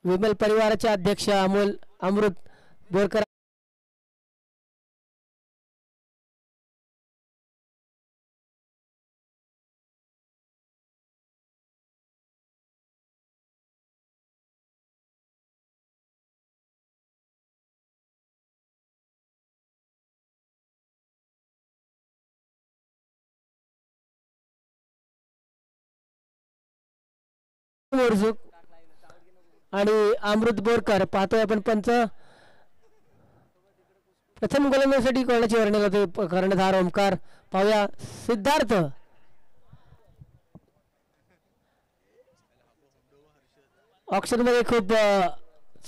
विमल परिवाराचे अध्यक्ष अमृत बोरकर आणि अमृत बोरकर पाहतोय आपण पंच प्रथम गोलंदाजीसाठी कोणाची वर्णन होते कर्णधार ओमकार पाहूया सिद्धार्थ ऑक्शन मध्ये खूप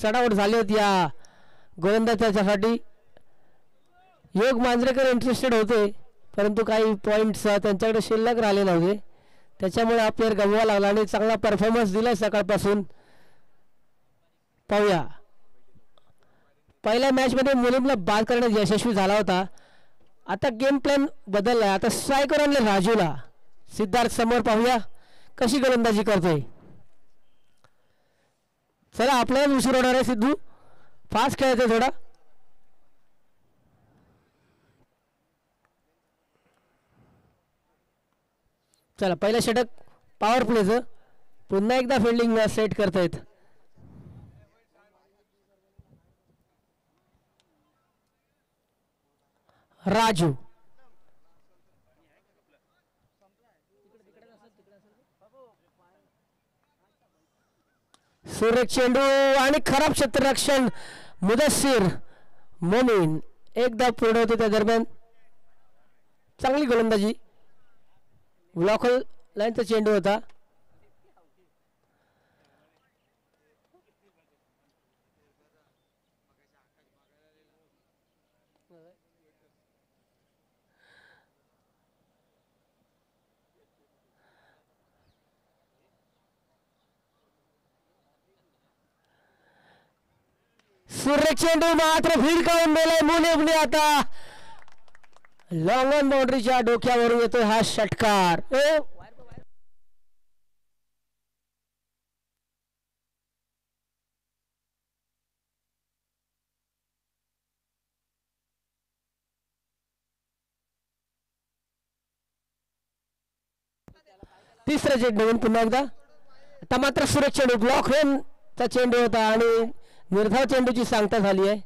चढाओढ झाली होती या गोलंदाजासाठी योग मांजरेकर इंटरेस्टेड होते परंतु काही पॉइंट्स त्यांच्याकडे शिल्लक राहिले नव्हते त्याच्यामुळे हा प्लेअर गमवावा लागला आणि चांगला परफॉर्मन्स दिलाय सकाळपासून पाहूया पहिल्या मॅच मध्ये मुलींना बाद करण्यात यशस्वी झाला होता आता गेम प्लॅन बदललाय आता स्ट्रायकर आणले राजूला सिद्धार्थ समोर पाहूया कशी गोलंदाजी करतोय चला आपल्याला उशीर होणार आहे सिद्धू फास्ट खेळतोय थोडा चला पहिलं षटक पॉवर प्लेचं पुन्हा एकदा फिल्डिंग सेट करतायत राजू सुरेख चेंडू आणि खराब क्षेत्ररक्षण मुदस्सीर मोमीन एकदा पूर्ण होते त्या दरम्यान चांगली गोलंदाजी ब्लॉकर लाईनचा चेंडू होता सुरेख चेंडू मात्र भिरकावून गेलाय मुलीबने आता लॉंग ऑन बाउंड्रीच्या डोक्यावरून येतोय हा षटकार तिसरा चेंडू पुन्हा एकदा आता मात्र सुरेख चेंडू ब्लॉक चा चेंडू होता आणि निर्धाव चेंडूची सांगता झाली आहे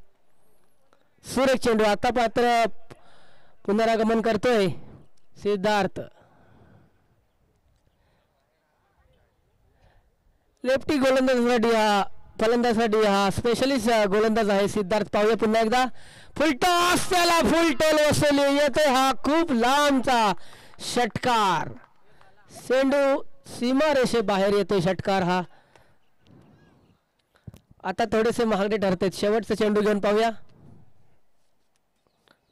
सुरेख चेंडू आता मात्र पुनरागमन करतोय सिद्धार्थ लेफ्टी फलंदाजासाठी हा स्पेशलिस्ट गोलंदाज आहे सिद्धार्थ पाहूया पुन्हा एकदा फुलटॉस त्याला फुलटोल वसवली येते हा खूप लांबचा षटकार चेंडू सीमा रेषे बाहेर येतोय षटकार हा आता थोडेसे महागडे ठरतात शेवटचा चेंडू घेऊन पाहूया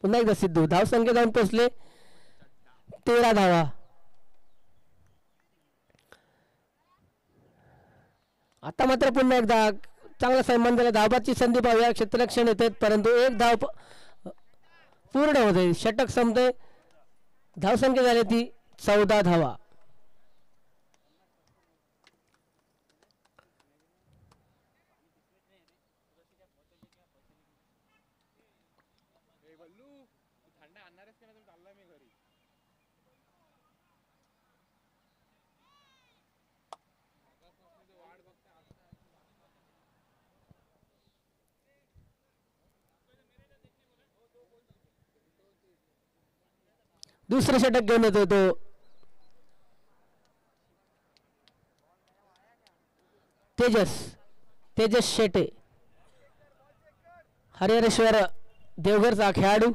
पुन्हा एकदा सिद्धू धाव संख्या जाऊन पोहोचले 13 धावा आता मात्र पुन्हा एकदा चांगला संबंधाला धावबाची संधी पाहूया क्षेत्ररक्षण येते परंतु एक धाव पूर्ण होते षटक संपते धावसंख्या झाली ती 14 धावा दुसरं षटक घेऊन येतो तो तेजस शेटे हरिहरेश्वर देवघरचा खेळाडू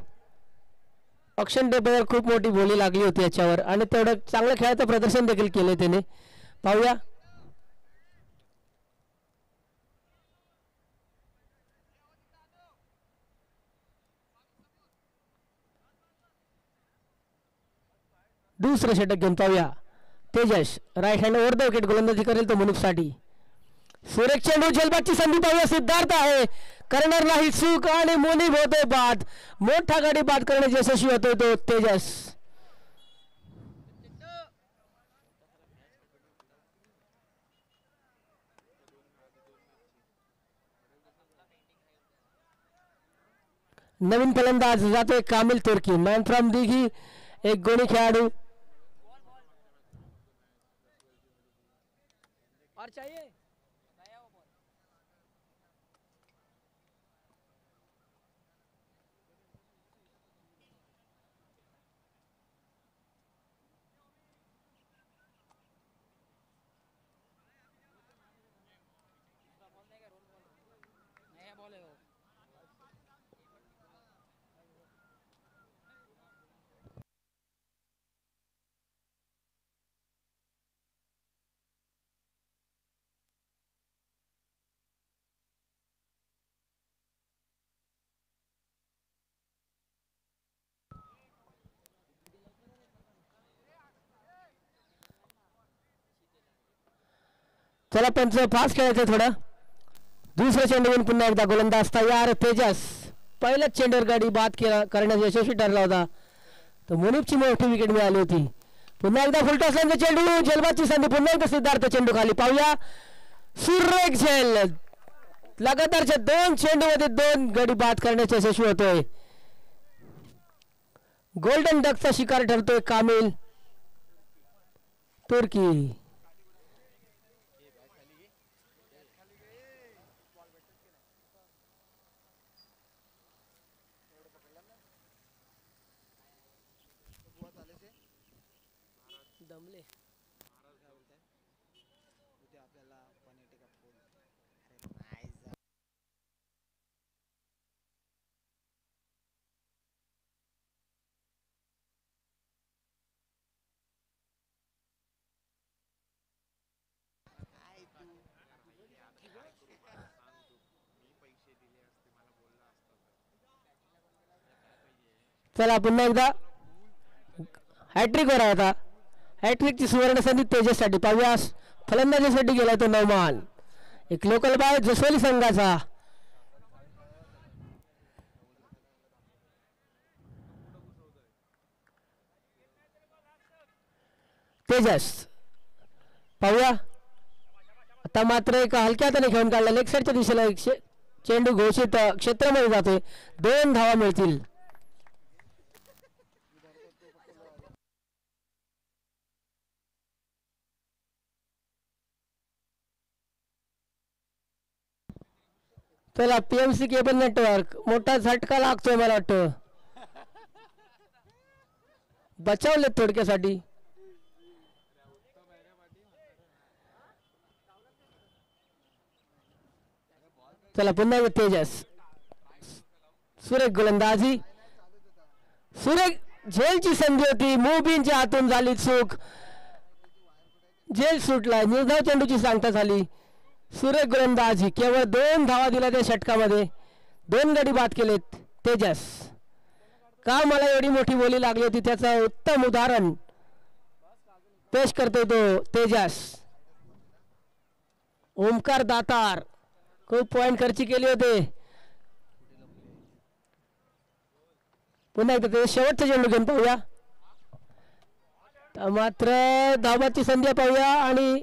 ऑक्शन टेबलवर खूप मोठी बोली लागली होती याच्यावर आणि तेवढं चांगलं खेळाचं प्रदर्शन देखील केले त्याने पाहूया दुसरं षटक घेऊन पाहूया Tejas right hand over the wicket गोलंदाजी करेल तो मुनुफसाठी सुरेख चेंडू जलबादची संधी पाहूया सिद्धार्थ आहे करणार नाही चूक आणि मुनीब होतोय बाद मोठा गाडी बाद करण्याची यशस्वी होतोय तो तेजस नवीन फलंदाज जातोय कामिल तुर्की, मॅन फ्रॉम दिघी, एक गोणी खेळाडू. और चाहिए चला पंच फास्ट खेळायचं थोडं. दुसऱ्या चेंडूवरून पुन्हा एकदा गोलंदाज तयार. तेजस पहिल्याच चेंडूवर गाडी बाद करण्यास यशस्वी ठरला होता. तर मुनीफची मोठी विकेट मिळाली होती. पुन्हा एकदा फुलटॉसचा चेंडू, जलबादची संधी, पुन्हा एकदा सिद्धार्थ चेंडू खाली. पाहूया सुरेख झेल. लगातारच्या 2 चेंडूमध्ये 2 गडी बाद करण्यास यशस्वी होतोय. गोल्डन डकचा शिकार ठरतोय कामिल तुर्की. दमले चला पुन्हा एकदा हॅट्रिक वर आता. हॅट्रिकची सुवर्ण संधी तेजससाठी. पाहूया फलंदाजीसाठी गेलाय तो नौमान, एक लोकल बाय जसोली संघाचा. तेजस पाहूया आता मात्र एक हलक्या हाताने घेऊन काढला. लेग साईडच्या दिशेला चेंडू घोषित क्षेत्रामध्ये जातोय. 2 धावा मिळतील. चला पीएमसी केबल नेटवर्क मोठा झटका लागतोय मला वाटतं. बचावले थोडक्यासाठी. चला पुन्हा तेजस. सुरेख गोलंदाजी, सुरेख झेलची संधी होती. मुबीनच्या हातून झाली चूक. झेल सुटला. निर्धाव चेंडूची सांगता झाली. सुरेख गोलंदाजी, केवळ 2 धावा दिल्या त्या षटकामध्ये. 2 गडी बाद केलेत. तेजस का मला एवढी मोठी बोली लागली होती त्याचं उत्तम उदाहरण पेश करतोय तो तेजस. ओमकार दातार खूप पॉइंट खर्ची केले होते. पुन्हा एकदा ते शेवटचा चेंडू घेऊन पाहूया. मात्र धावाची संधी पाहूया आणि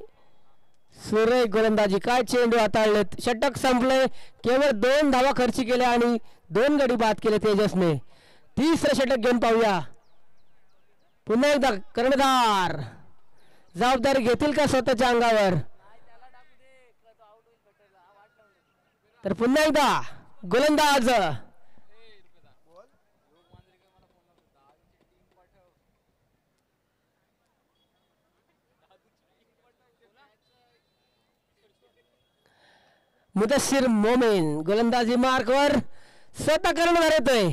सुरेख गोलंदाजी, काय चेंडू हाताळलेत. षटक संपले. केवळ 2 धावा खर्ची केल्या आणि 2 गडी बाद केले तेजसने. 3रं षटक घेऊन पाहूया. पुन्हा एकदा कर्णधार जबाबदारी घेतील का स्वतःच्या अंगावर. तर पुन्हा एकदा गोलंदाज मुदस्सिर मोमीन गोलंदाजी मार्कवर. स्वतः कर्णधार येतोय.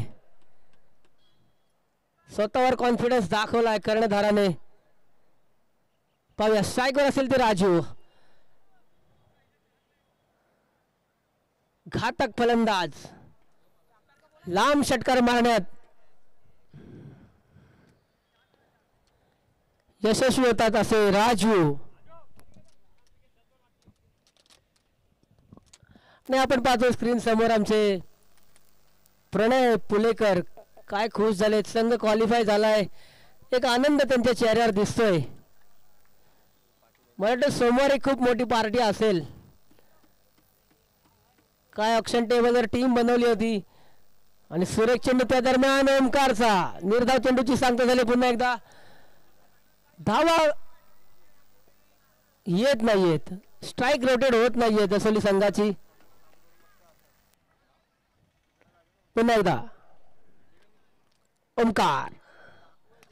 स्वतःवर कॉन्फिडन्स दाखवलाय कर्णधाराने. पाहूया स्ट्राईकवर असेल ते राजू. घातक फलंदाज, लांब षटकार मारण्यात यशस्वी होतात असे राजू. आणि आपण पाहतो स्क्रीन समोर आमचे प्रणय पुलेकर काय खुश झालेत. संघ क्वालिफाय झालाय. एक आनंद त्यांच्या चेहऱ्यावर दिसतोय. मला वाटतं सोमवारी खूप मोठी पार्टी असेल. काय ऑक्शन टेबलवर टीम बनवली होती. आणि सुरेख चेंडू त्या दरम्यान ओमकारचा निर्धाव चेंडूची सांगता झाली पुन्हा एकदा धावा येत नाहीयेत स्ट्राइक रोटेट होत नाहीये दसोली संघाची पुन्हा एकदा ओमकार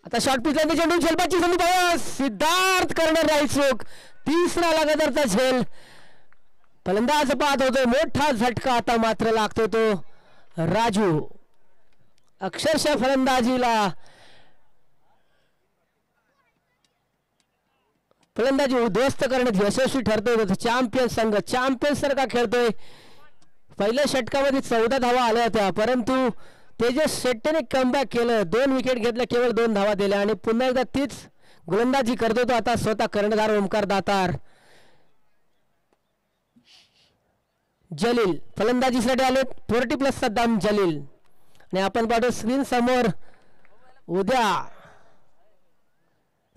आता शॉर्ट पिचला चेंडू झेलबाची संधी पाहिजे सिद्धार्थ करणार राहील चूक तिसरा लगातारचा झेल फलंदाज पाहत होतो मोठा झटका आता मात्र लागतो तो राजू अक्षरशः फलंदाजी उद्ध्वस्त करण्यात यशस्वी ठरतोय चॅम्पियन संघ चॅम्पियन सारखा खेळतोय पहिल्या षटकामध्ये 14 धावा आल्या होत्या परंतु तेजस शेट्टीने कमबॅक केलं 2 विकेट घेतल्या केवळ 2 धावा दिल्या आणि पुन्हा एकदा तीच गोलंदाजी करतो तो आता स्वतः कर्णधार ओमकार दातार जलील फलंदाजीसाठी आलेत 40+ सद्दाम जलील आणि आपण पाहतो स्क्रीन समोर उद्या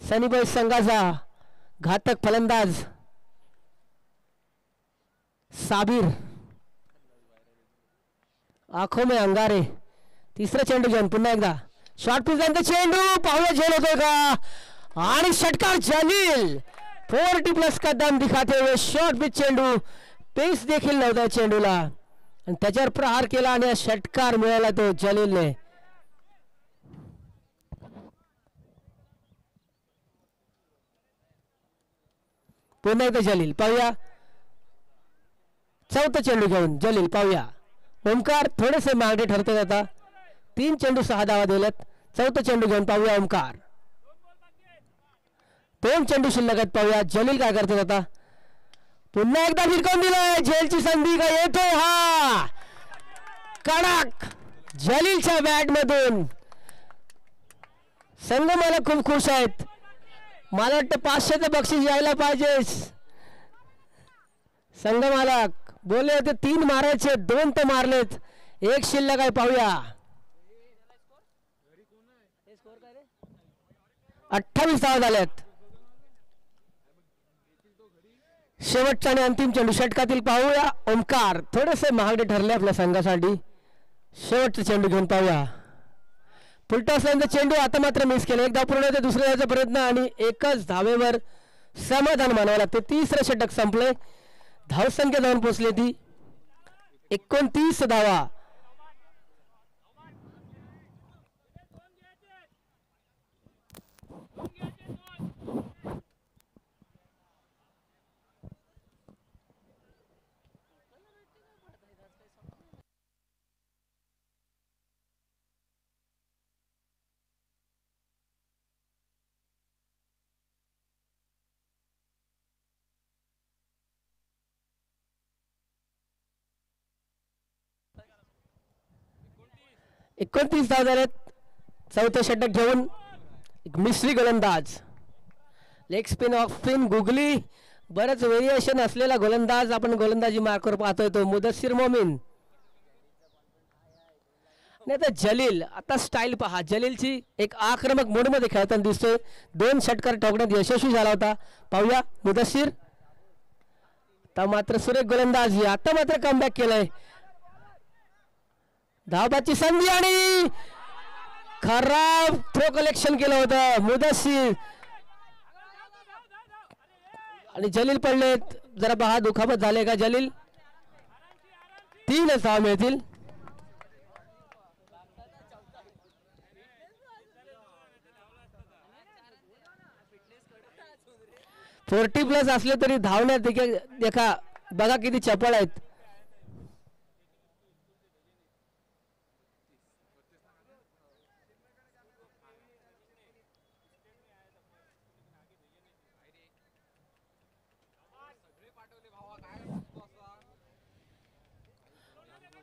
सनीबाई संघाचा घातक फलंदाज साबिर आंखों में अंगारे तिसरा चेंडू घेऊन पुन्हा एकदा शॉर्ट पिच चेंडू पाहुया झेल होतोय का आणि षटकार जलील 40+ कदम दिखाते हुए शॉर्ट पिच चेंडू पेस देखील नव्हता चेंडूला आणि त्याच्यावर प्रहार केला आणि षटकार मिळाला तो जलीलने पुन्हा एकदा जलील पाहूया चौथा चेंडू घेऊन जलील पाहूया ओमकार थोडेसे मागे ठरते आता 3 चेंडू 6 धावा दिल्यात चौथा चेंडू घेऊन पाहूया ओमकार 2 चेंडू शिल्लक आहेत पाहूया जलील काय करतात आता पुन्हा एकदा फिरकून दिलाय झेलची संधी का येतोय हा कडक जलीलच्या बॅट मधून संघ मला खूप खुश आहेत मला वाटतं 500चं बक्षीस यायला पाहिजे संघ मालक बोलले होते 3 मारायचे 2 तर मारलेत 1 शिल्लक आहे पाहूया 28 धावा झाल्यात शेवटचा आणि अंतिम चेंडू षटकातील पाहूया ओमकार थोडेसे महागडे ठरले आपल्या संघासाठी शेवटचा चेंडू घेऊन पाहूया फुलटॉसचा चेंडू आता मात्र मिस केला 1 धाव पूर्ण होते दुसऱ्या धावाचा प्रयत्न आणि 1च धावेवर समाधान मानावं लागते तिसरं षटक संपले धावसंख्या जाऊन पोहोचली ती 29 धावा एकोणतीस धावा झालेत चौथे षटक घेऊन एक मिस्ट्री गोलंदाज leg spin off spin googly बरेच व्हेरिएशन असलेला गोलंदाज आपण गोलंदाजी मार्कवर पाहतोय तो मुदस्सिर मोमीन नाही तर जलील आता स्टाईल पहा जलीलची एक आक्रमक मोडमध्ये खेळताना दिसतोय 2 षटकार ठोकण्यात यशस्वी झाला होता पाहूया मुदस्सिर आता मात्र सुरेख गोलंदाजी आता मात्र कमबॅक केलंय धावबाची संधी आणि खराब थ्रो कलेक्शन केलं होतं मुदस्सिर आणि जलील पडलेत जरा पहा दुखापत झाले का जलील 3 धावा मिळतील $40+ असले तरी धावण्यात देखा बघा किती चपळ आहेत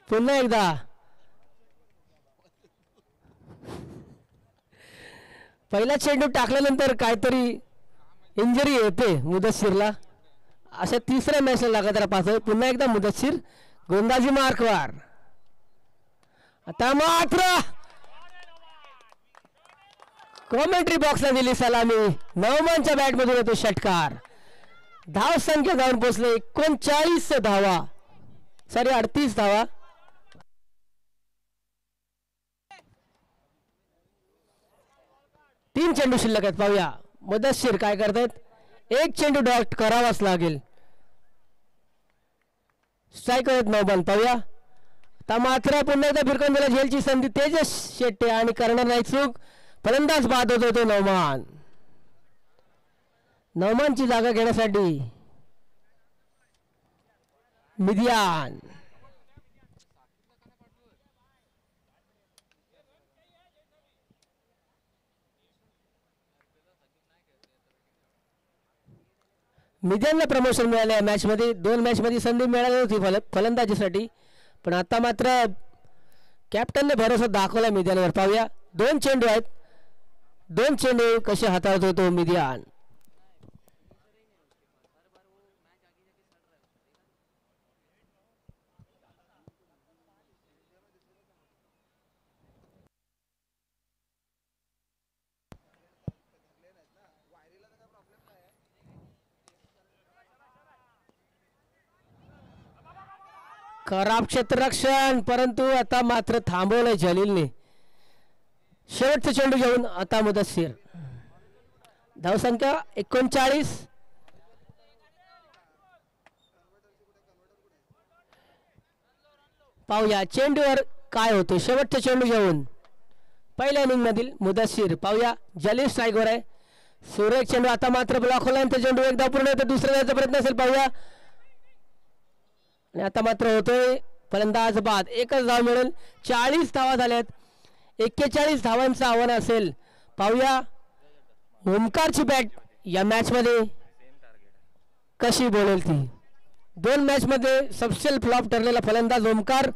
पुन्हा एकदा पहिला चेंडू टाकल्यानंतर काहीतरी इंजरी येते मुदस्सिरला अशा तिसऱ्या मॅचला लगातार पाहतोय पुन्हा एकदा मुदस्सिर गोलंदाजी मार्कवर आता मात्र कॉमेंट्री बॉक्सला दिली सलामी नवमानच्या बॅट मधून येतो षटकार धाव संख्या जाऊन पोहोचले 39 धावा सॉरी 38 धावा 3 चेंडू शिल्लक आहेत. पाहूया मुदस्सीर काय करतायत. एक चेंडू डॉट करावाच लागेल. स्ट्राईक आहेत 9 बॉल. पाहूया आता मात्र पुन्हा एकदा फिरकून दिला. झेलची संधी तेजस शेट्टे आणि करणार नाही चूक. फलंदाज बाद होतो तो नौमान. नौमानची जागा घेण्यासाठी मिदियान. मिदियानला प्रमोशन मिळाले या मॅचमध्ये. 2 मॅचमध्ये संधी मिळाली होती फलंदाजीसाठी, पण आता मात्र कॅप्टनने भरोसा दाखवला मिदियानवर. पाहूया 2 चेंडू आहेत. 2 चेंडू कसे हाताळतो तो मिदियान. खराब क्षेत्ररक्षण, परंतु आता मात्र थांबवलंय जलीलने. शेवटचा चेंडू घेऊन आता मुदस्सीर. धावसंख्या 39. पाहूया चेंडूवर काय होतं. शेवटचा चेंडू घेऊन पहिल्या इनिंग मधील मुदस्सीर. पाहूया जलील स्ट्राईकवर आहे. सुरेख चेंडू आता मात्र ब्लॉक होला. चेंडू एकदा पूर्ण होतो. दुसरा द्यायचा प्रयत्न असेल. पाहूया आणि आता मात्र होतोय फलंदाज बाद. एकच धाव मिळेल. 40 धावा झाल्यात. 41 धावांचं आव्हान असेल. पाहूया ओमकारची बॅट या मॅच मध्ये कशी बोलेल ती. 2 मॅच मध्ये सबसेल फ्लॉप ठरलेला फलंदाज ओमकार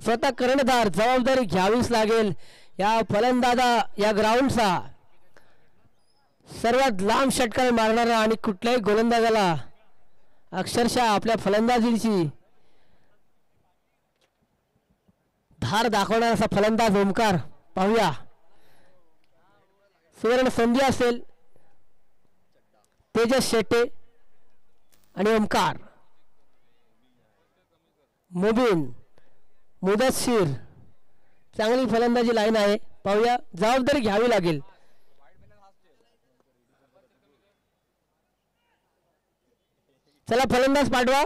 स्वतः कर्णधार. जबाबदारी घ्यावीच लागेल. या फलंदाजा या ग्राउंडचा सर्वात लांब षटकार मारणारा आणि कुठल्याही गोलंदाजाला अक्षरशः आपल्या फलंदाजीची धार दाखवणारा असा फलंदाज ओमकार. पाहूया सुवर्ण संधी असेल. तेजस शेट्टे आणि ओमकार. मुबीन, मुदस्सीर, चांगली फलंदाजी लाईन आहे. पाहूया जबाबदारी घ्यावी लागेल. चला फलंदाज पाठवा.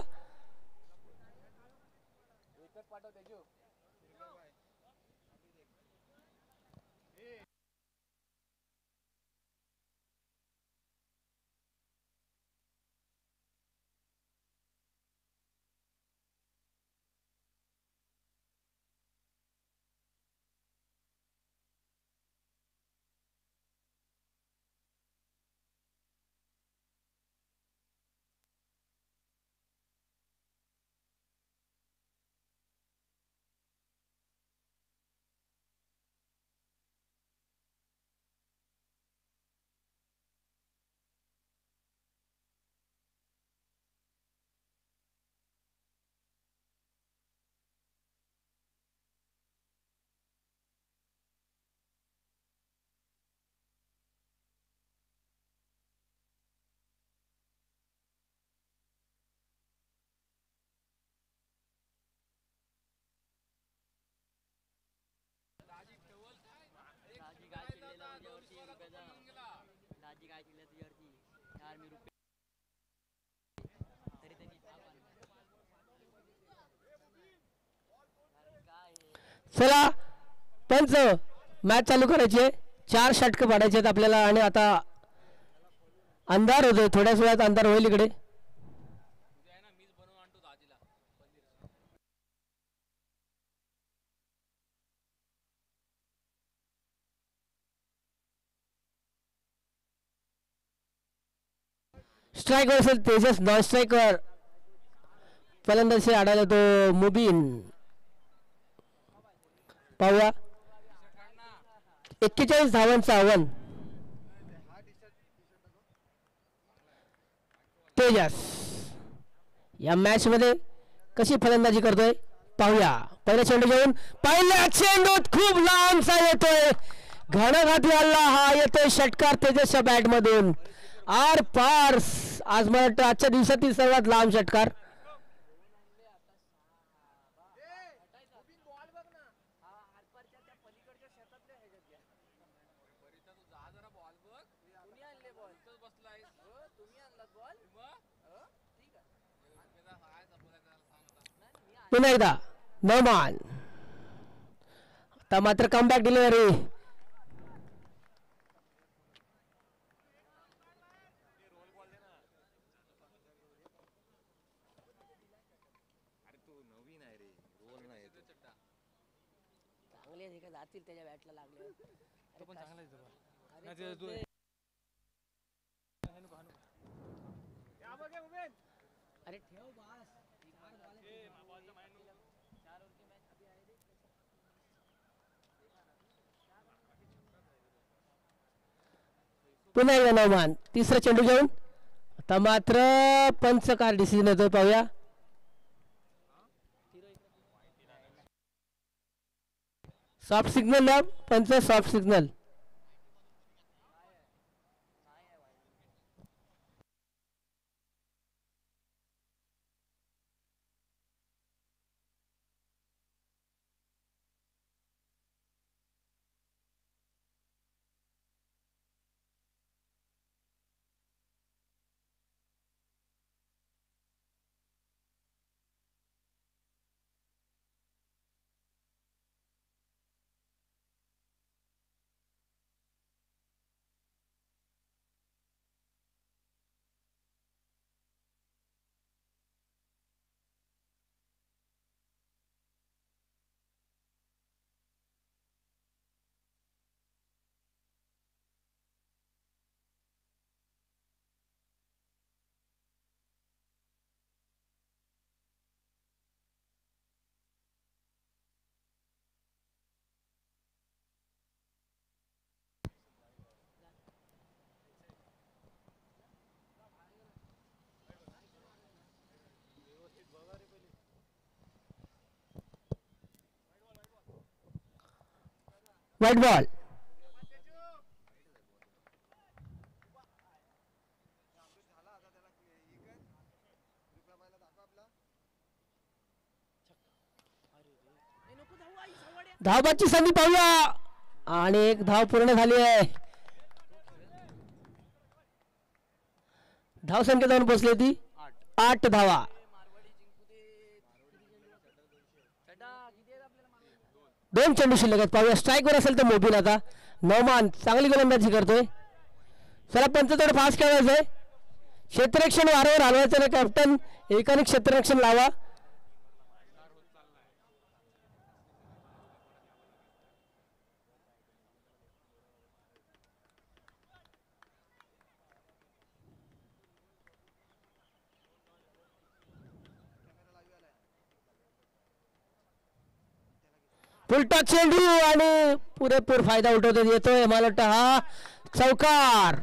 चला पंच मॅच चालू करायची. 4 षटक पाडायचे आहेत आपल्याला आणि आता अंधार होतोय. थोड्याच वेळात अंधार होईल इकडे. स्ट्राईकवर असेल तेजस. नॉन स्ट्राईकवर फलंदाजी आढळला तो मुबीन. पाहूया 41 धावांचं आव्हान. तेजस या मॅच मध्ये कशी फलंदाजी करतोय पाहूया. पहिला चेंडू घेऊन पहिल्या चेंडूत खूप लांबचा येतोय. घणाघाती हल्ला हा येतोय षटकार तेजसच्या बॅट मधून. आर पार. आज मला वाटतं आजच्या दिवसातील सर्वात लांब षटकार. पुन्हा एकदा नौमान. आता मात्र कमबॅक डिलिव्हरी. जातील त्याच्या बॅटला लागले. तो पण चांगला अरे ठेव बास. पुन्हा एकदा नौमान. तिसरा चेंडू घेऊन आता मात्र पंच कार डिसिजन येतोय पाहूया. सॉफ्ट सिग्नल ना पंच. Soft signal. White ball. धावबाची संधी पाहूया आणि एक धाव पूर्ण झाली आहे. धाव संख्या जाऊन पोहोचली ती 8 धावा. दोन चेंडू शिल्लक आहेत पाहूया. स्ट्राईक वर असेल तर मोबिल. आता नौमान चांगली गोलंदाजी करतोय. चला पंच थोडं फास्ट खेळायचंय. क्षेत्ररक्षण वारंवार हलवायचं ना कॅप्टन. एकाने क्षेत्ररक्षण लावा. उलटा चेंडू आणि पुरेपूर फायदा उठवत येतोय. मला वाटतं हा चौकार.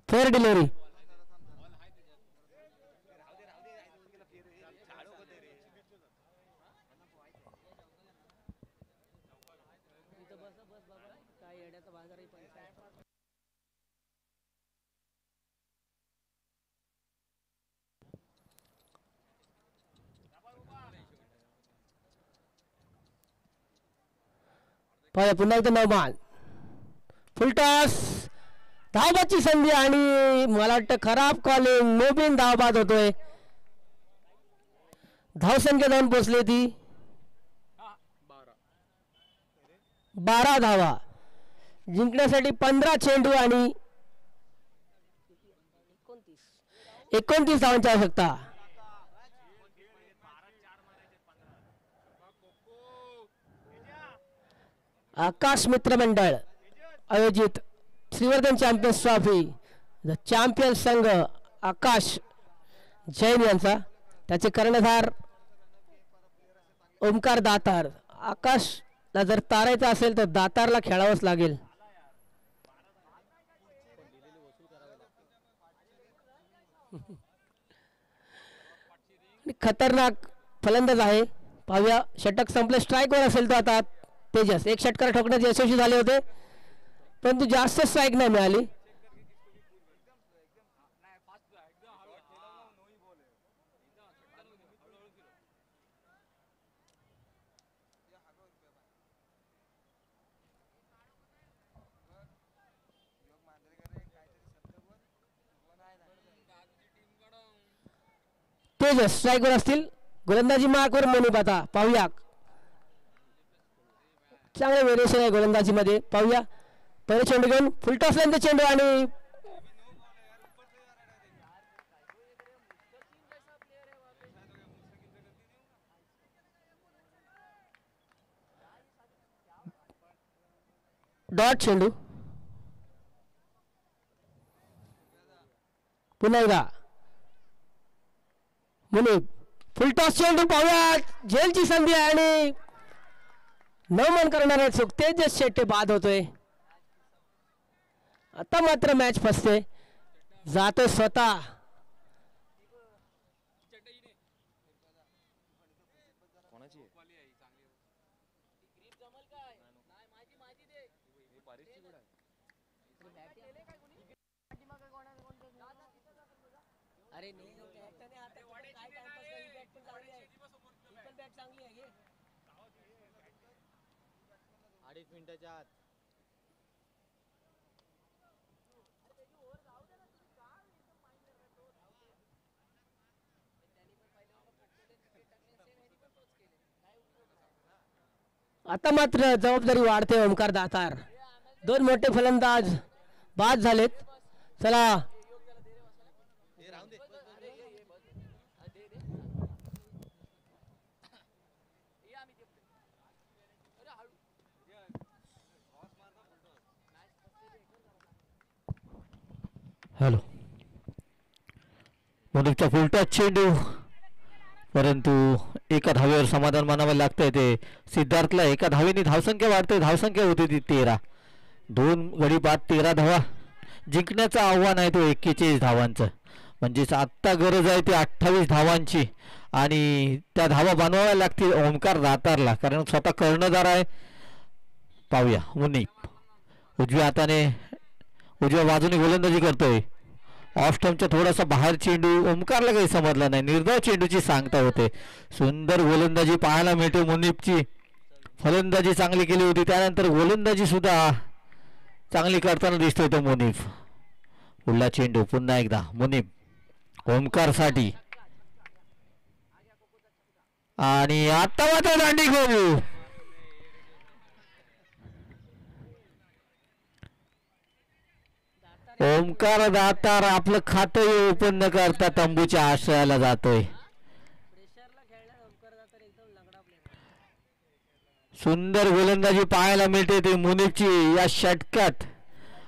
Fair delivery. पुन्हा एकदा नौमान. फुलटॉस. धावबाची संधी आणि मला वाटतं खराब कॉलिंग. मोबिन धावबाद होतोय. धावसंख्या जाऊन पोचली ती 12 धावा. जिंकण्यासाठी 15 चेंडू आणि 29 धावांची आवश्यकता. आकाश मित्र मंडळ आयोजित Shrivardhan champions trophy. The champion संघ आकाश जैन यांचा. त्याचे कर्णधार ओमकार दातार. आकाशला जर तारायचं असेल तर दातारला खेळावंच लागेल. खतरनाक फलंदाज आहे. पाहूया षटक संपले, स्ट्राईकवर असेल तो आता तेजस. एक षटकार ठोकण्यात यशस्वी झाले होते परंतु जास्त स्ट्राईक नाही मिळाली. तेजस स्ट्राईकवर असतील. गोलंदाजी मार्कवर मोनिप. आता पाहूया, चांगले व्हेरिएशन आहे गोलंदाजीमध्ये. पाहूया पहिले चेंडू घेऊन फुलटॉस नंतर चेंडू आणि डॉट चेंडू. पुन्हा एकदा मुनीब फुलटॉस चेंडू. पाहूया झेलची संधी आहे आणि 9 मन करणारे चूक तेजस शेट्टे बाद होतोय. आता मात्र मॅच फसते, जातो स्वतः. अरे नाही एकट्याने हातात काय टाइमपास कर, ही बॅट पण चांगली आहे, ही पण बॅट चांगली आहे. 2.5 मिनिटाच्या आत आता मात्र जबाबदारी वाढते. ओमकार दातार, 2 मोठे फलंदाज बाद झालेत. चला हॅलो. मुनीबचा फुलटॉस चेंडू परंतु एका धावेवर समाधान मानावे लागतंय. ते सिद्धार्थला एका धावेने धावसंख्या वाढते. धावसंख्या होती ती 13. 2 गडी बाद 13 धावा. जिंकण्याचं आव्हान आहे तो 41 धावांचं. म्हणजेच आत्ता गरज आहे ती 28 धावांची आणि त्या धावा बनवाव्या लागतील ओमकार दातारला, कारण स्वतः कर्णधार आहे. पाहूया मुनीब उजव्या हाताने उजव्या बाजूने गोलंदाजी करतोय. ऑफ स्टंपच्या थोडासा बाहेर चेंडू. ओमकारला काही समजला नाही. निर्धाव चेंडूची सांगता होते. सुंदर गोलंदाजी पाहायला मिळते. मुनीबची फलंदाजी चांगली केली होती, त्यानंतर गोलंदाजी सुद्धा चांगली करताना दिसतोय तो मुनीब. पुढला चेंडू पुन्हा एकदा मुनीब ओमकारसाठी आणि आता मात्र दांडी गोल. ओमकार दातार आपलं खातं ओपन न करता तंबूच्या आश्रयाला जातोय. सुंदर गोलंदाजी पाहायला मिळते ते मुनीबची या षटकात.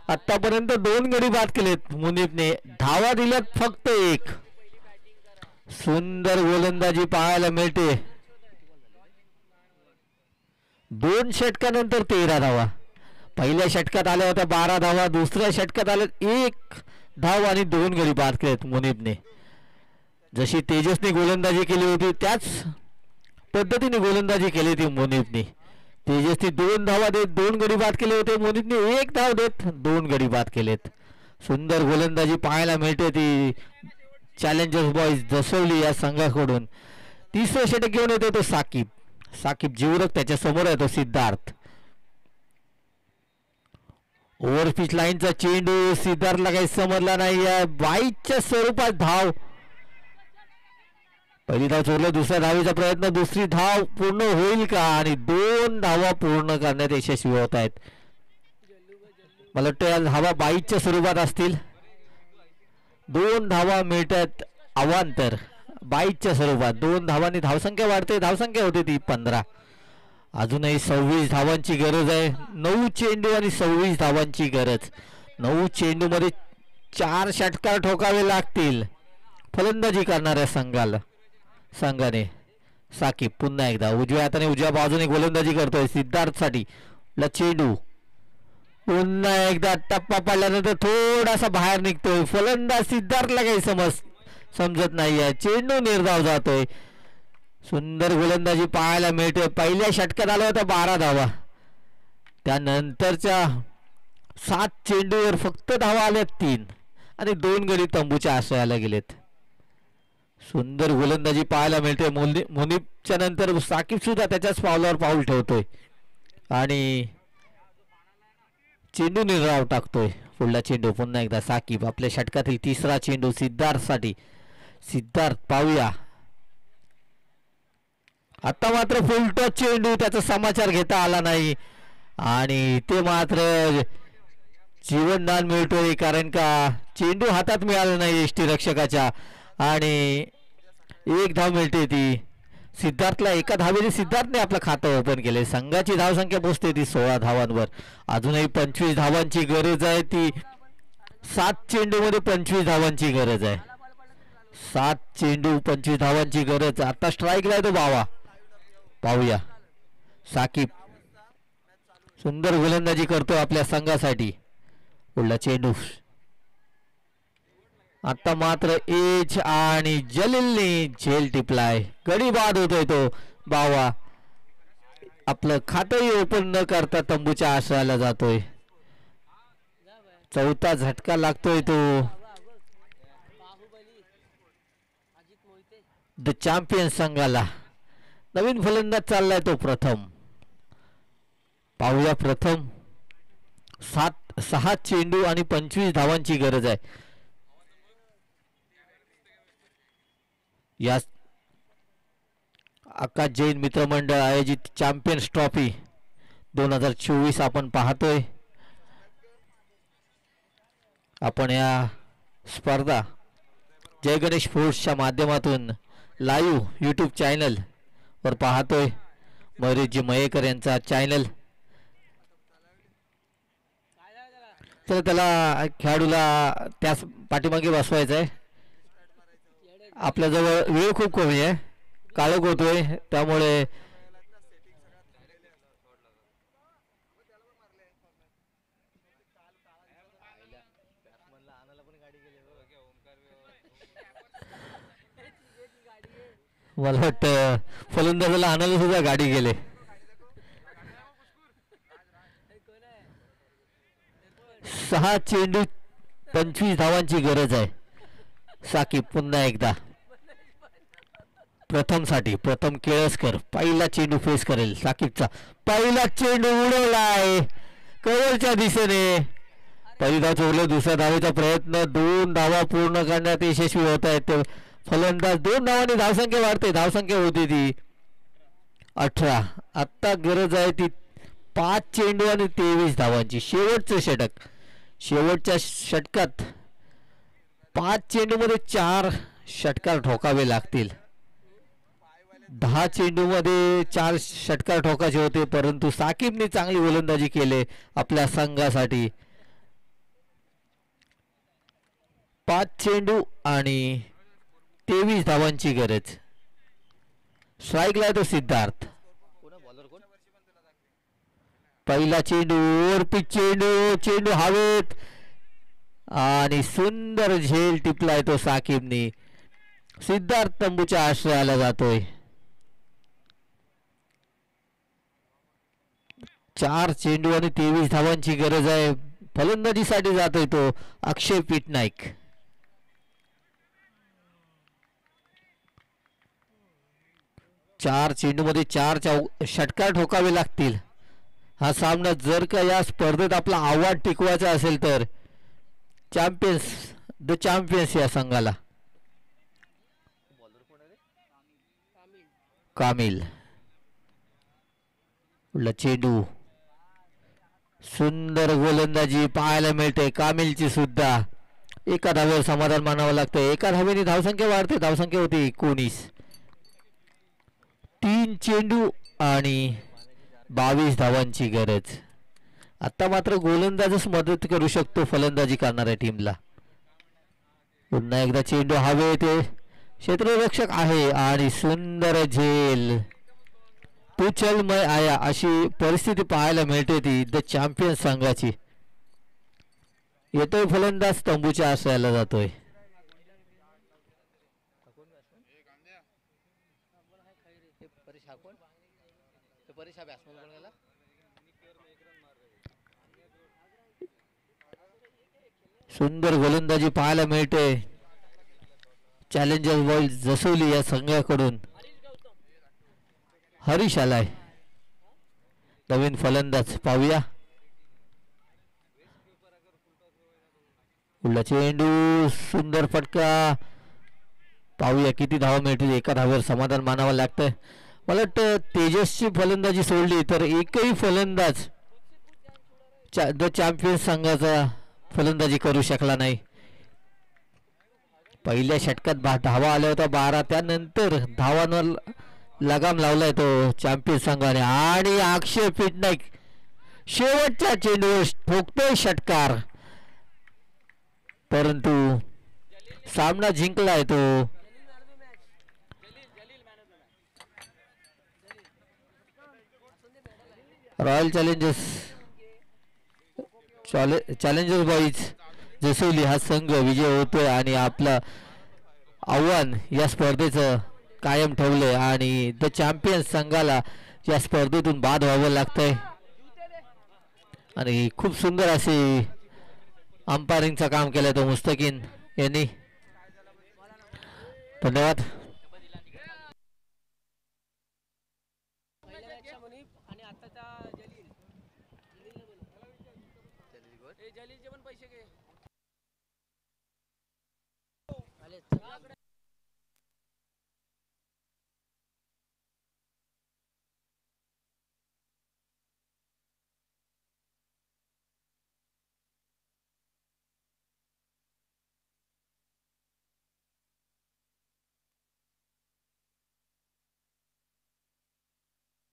आतापर्यंत 2 गडी बाद केलेत मुनीबने. धावा दिल्यात फक्त 1. सुंदर गोलंदाजी पाहायला मिळते. 2 षटकानंतर 13 धावा. पहिल्या षटकात आल्या होत्या 12 धावा. दुसऱ्या षटकात आल्या 1 धाव आणि 2 गडी बाद केलेत मुनीबने. जशी तेजसने गोलंदाजी केली होती त्याच पद्धतीने गोलंदाजी केली ती मुनीबने. तेजसने 2 धावा देत 2 गडी बाद केले होते. मुनीबने 1 धाव देत 2 गडी बाद केलेत. सुंदर गोलंदाजी पाहायला मिळते ती चॅलेंजर्स बॉईज जसवली या संघाकडून. 3रं षटक घेऊन येतो तो साकिब जीवरक. त्याच्या समोर आहे तो सिद्धार्थ. ओव्हरपिच लाईनचा चेंडू. सिद्धार्थला काही समजला नाही. या बाईच्या स्वरूपात धाव. पहिली धाव चोरली. दुसऱ्या धावेचा प्रयत्न. दुसरी धाव पूर्ण होईल का? आणि 2 धावा पूर्ण करण्यात यशस्वी होत आहेत. मला वाटतं या धावा बाईच्या स्वरूपात असतील. 2 धावा मिळतात अवांतर बाईच्या स्वरूपात. 2 धावांनी धावसंख्या वाढते. धावसंख्या होते ती 15. अजूनही 26 धावांची गरज आहे. 9 चेंडू आणि 26 धावांची गरज. 9 चेंडूमध्ये 4 षटकार ठोकावे लागतील फलंदाजी करणाऱ्या संघाने. साकिब पुन्हा एकदा उजव्या हाताने उजव्या बाजूने गोलंदाजी करतोय सिद्धार्थसाठी. चेंडू पुन्हा एकदा टप्पा पडल्यानंतर थोडासा बाहेर निघतोय. फलंदाज सिद्धार्थला काही समजत नाहीये. चेंडू निर्धाव जातोय. सुंदर गोलंदाजी पाहायला मिळते. पहिल्या षटकात आला होता 12 धावा. त्यानंतरच्या 7 चेंडूवर फक्त धावा आल्या 3 आणि 2 गडी तंबूच्या आश्रयाला गेलेत. सुंदर गोलंदाजी पाहायला मिळते. मुनीबच्या नंतर साकिब सुद्धा त्याच्याच पावलावर पाऊल ठेवतोय आणि चेंडू निर्धाव टाकतोय. पुढला चेंडू पुन्हा एकदा साकिब. आपल्या षटकातील 3रा चेंडू सिद्धार्थसाठी. सिद्धार्थ पाहूया. आता मात्र फुलटॉस चेंडू. त्याचा समाचार घेता आला नाही आणि ते मात्र जीवनदान मिळतोय कारण का चेंडू हातात मिळाला नाही यष्टीरक्षकाच्या आणि 1 धाव मिळते ती सिद्धार्थला. एका धावेने सिद्धार्थने आपलं खातं ओपन केले. संघाची धावसंख्या पोहोचते ती 16 धावांवर. अजूनही 25 धावांची गरज आहे. ती 7 चेंडूमध्ये 25 धावांची गरज आहे. 7 चेंडू 25 धावांची गरज. आता स्ट्राईकला आहे तो बावा. पाहूया साकिब. सुंदर गोलंदाजी करतो आपल्या संघासाठी. पुढला चेंडू. आता मात्र एज आणि जलीलने झेल टिपलाय. गडी बाद होतोय तो बावा. आपलं खातंही ओपन न करता तंबूच्या आश्रयाला जातोय. 4था झटका लागतोय तो द चॅम्पियन संघाला. नवीन फलंदाज चाललाय तो प्रथम. पाहूया प्रथम. 6 चेंडू आणि 25 धावांची गरज आहे. या आकाश जैन मित्रमंडळ आयोजित चॅम्पियन्स ट्रॉफी 2024 आपण पाहतोय. आपण या स्पर्धा जय गणेश स्पोर्ट्सच्या माध्यमातून लाईव्ह यूट्यूब चॅनल वर पाहतोय. मयुरेशजी मयेकर यांचा चॅनल. तर त्याला खेळाडूला त्या पाठीमागे बसवायचं आहे. आपल्याजवळ वेळ खूप कमी आहे. काळोख होतोय त्यामुळे मला वाटतं फलंदाजाला आणायला सुद्धा गाडी गेले. सहा चेंडू 25 धावांची गरज आहे. साकिब पुन्हा एकदा प्रथम केळसकर पहिला चेंडू फेस करेल. साकिबचा पहिला चेंडू उडवलाय कव्हरच्या दिशेने. पहिली धाव चोरली. दुसऱ्या धावेचा प्रयत्न. 2 धावा पूर्ण करण्यात यशस्वी होत आहेत फलंदाज. 2 धावांनी धावसंख्या वाढते. धावसंख्या होती ती 18. आता गरज आहे ती 5 चेंडू आणि 23 धावांची. शेवटचं षटक. शेवटच्या षटकात 5 चेंडूमध्ये 4 षटकार ठोकावे लागतील. 10 चेंडूमध्ये 4 षटकार ठोकायचे होते परंतु साकिबने चांगली गोलंदाजी केली आपल्या संघासाठी. 5 चेंडू आणि 23 धावांची गरज. स्ट्राईकला आहे तो सिद्धार्थ. पहिला चेंडू ओव्हरपिच चेंडू हवेत आणि सुंदर झेल टिपलाय तो साकिबने. सिद्धार्थ तंबूच्या आश्रयाला जातोय. 4 चेंडू आणि 23 धावांची गरज आहे. फलंदाजीसाठी जातोय तो अक्षय पीटनाईक. चार चेंडूमध्ये 4 षटकार ठोकावे लागतील. हा सामना जर का या स्पर्धेत आपला आव्हान टिकवायचा असेल तर द चॅम्पियन्स या संघाला. कामिल. चेंडू. सुंदर गोलंदाजी पाहायला मिळते कामिलची सुद्धा. एका धावेवर समाधान मानावं लागतं. एका धावेने धावसंख्या वाढते. धावसंख्या होती 19. 3 चेंडू आणि 22 धावांची गरज. आता मात्र गोलंदाजच मदत करू शकतो फलंदाजी करणाऱ्या टीमला. पुन्हा एकदा चेंडू हवे ते क्षेत्ररक्षक आहे आणि सुंदर झेल. तू चल मैं आया अशी परिस्थिती पाहायला मिळते ती द चॅम्पियन संघाची. येतोय फलंदाज तंबूच्या आश्रयाला जातोय. सुंदर गोलंदाजी पाहायला मिळते चॅलेंजर्स बॉईज जसोली या संघाकडून. हरीश आलाय नवीन फलंदाज. पाहूया उडला चेंडू, सुंदर फटका. पाहूया किती धावा मिळतील. एका धावेवर समाधान मानावं लागतंय. मला वाटतं तेजसची फलंदाजी सोडली तर एकही फलंदाज द चॅम्पियन्स संघाचा फलंदाजी करू शकला नाही. पहिल्या षटकात धावा आल्या होत्या 12. त्यानंतर धावांवर लगाम लावलाय तो चॅम्पियन्स संघाने. आणि अक्षय पीटनाईक शेवटच्या चेंडूवर ठोकतोय षटकार, परंतु सामना जिंकलाय तो. रॉयल चॅलेंजर्स बॉईज जसोली हा संघ विजय होतोय आणि आपलं आव्हान या स्पर्धेचं कायम ठेवलंय आणि द चॅम्पियन्स संघाला या स्पर्धेतून बाद व्हावं लागतंय. आणि खूप सुंदर असे अंपायरिंगचं काम केलंय तो मुस्तकीन यांनी. धन्यवाद.